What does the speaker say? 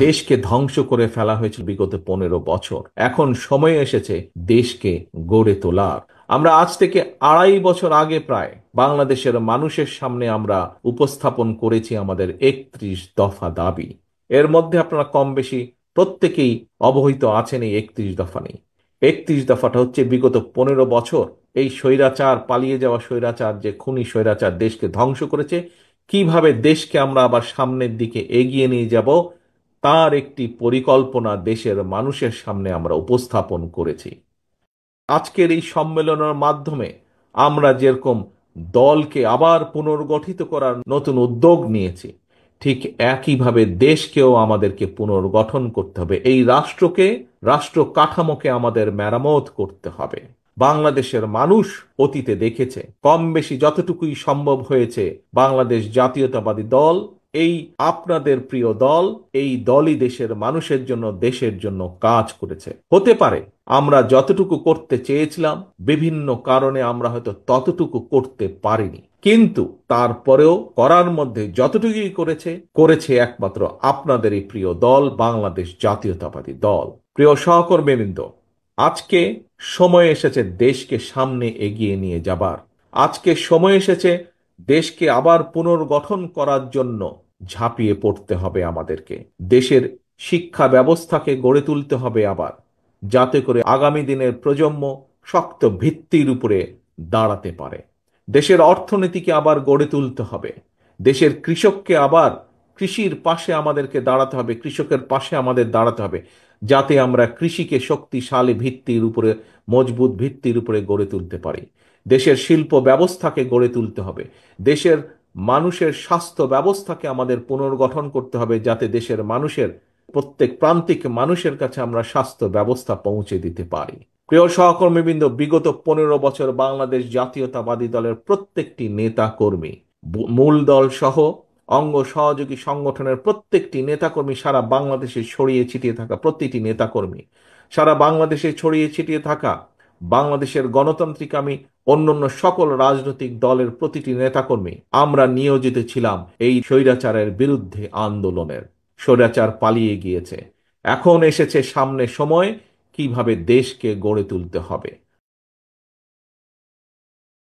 দেশকে ধ্বংস করে ফেলা হয়েছিল বিগত 15 বছর। এখন সময় এসেছে দেশকে গড়ে তোলার। আমরা আজ থেকে 2.5 বছর আগে প্রায় বাংলাদেশের মানুষের সামনে আমরা উপস্থাপন করেছি আমাদের 31 দফা দাবি। এর মধ্যে আপনারা কম বেশি প্রত্যেকেই অবহিত আছেন এই 31 দফা নেই। 31 দফাটা হচ্ছে বিগত 15 বছর এই স্বৈরাচার, পালিয়ে যাওয়া স্বৈরাচার, যে খুনি স্বৈরাচার দেশকে ধ্বংস করেছে, কিভাবে দেশকে আমরা আবার সামনের দিকে এগিয়ে নিয়ে যাব তার একটি পরিকল্পনা দেশের মানুষের সামনে আমরা উপস্থাপন করেছি। আজকের এই সম্মেলনের মাধ্যমে আমরা যেরকম দলকে আবার পুনর্গঠিত করার নতুন উদ্যোগ নিয়েছি, ঠিক একইভাবে দেশকেও আমাদেরকে পুনর্গঠন করতে হবে। এই রাষ্ট্রকে, রাষ্ট্র কাঠামোকে আমাদের মেরামত করতে হবে। বাংলাদেশের মানুষ অতীতে দেখেছে, কম বেশি যতটুকুই সম্ভব হয়েছে বাংলাদেশ জাতীয়তাবাদী দল, এই আপনাদের প্রিয় দল, এই দলই দেশের মানুষের জন্য, দেশের জন্য কাজ করেছে। হতে পারে আমরা যতটুকু করতে চেয়েছিলাম বিভিন্ন কারণে আমরা হয়তো ততটুকু করতে পারিনি, কিন্তু তারপরেও করার মধ্যে যতটুকুই করেছে করেছে একমাত্র আপনাদের এই প্রিয় দল, বাংলাদেশ জাতীয়তাবাদী দল। প্রিয় সহকর্মীবৃন্দ, আজকে সময় এসেছে দেশকে সামনে এগিয়ে নিয়ে যাবার। আজকে সময় এসেছে দেশকে আবার পুনর্গঠন করার জন্য ঝাঁপিয়ে পড়তে হবে আমাদেরকে। দেশের শিক্ষা ব্যবস্থাকে গড়ে তুলতে হবে আবার, যাতে করে আগামী দিনের প্রজন্ম শক্ত ভিত্তির উপরে দাঁড়াতে পারে। দেশের অর্থনীতিকে আবার গড়ে তুলতে হবে। দেশের কৃষককে আবার কৃষির পাশে আমাদেরকে দাঁড়াতে হবে, কৃষকের পাশে আমাদের দাঁড়াতে হবে, যাতে আমরা কৃষিকে শক্তিশালী ভিত্তির উপরে, মজবুত ভিত্তির উপরে গড়ে তুলতে পারি। দেশের শিল্প ব্যবস্থাকে গড়ে তুলতে হবে। দেশের মানুষের স্বাস্থ্য ব্যবস্থাকে আমাদের পুনর্গঠন করতে হবে, যাতে দেশের মানুষের প্রত্যেক প্রান্তিক মানুষের কাছে আমরা স্বাস্থ্য ব্যবস্থা পৌঁছে দিতে পারি। প্রিয় সহকর্মীবৃন্দ, বিগত 15 বছর বাংলাদেশ জাতীয়তাবাদী দলের প্রত্যেকটি নেতা কর্মী, মূল দল সহ অঙ্গ সহযোগী সংগঠনের প্রত্যেকটি নেতাকর্মী, সারা বাংলাদেশে ছড়িয়ে ছিটিয়ে থাকা প্রতিটি নেতাকর্মী, সারা বাংলাদেশে ছড়িয়ে ছিটিয়ে থাকা বাংলাদেশের গণতান্ত্রিকামী অন্যান্য সকল রাজনৈতিক দলের প্রতিটি নেতাকর্মী আমরা নিয়োজিত ছিলাম এই স্বৈরাচারের বিরুদ্ধে আন্দোলনের। স্বৈরাচার পালিয়ে গিয়েছে। এখন এসেছে সামনে সময় কিভাবে দেশকে গড়ে তুলতে হবে।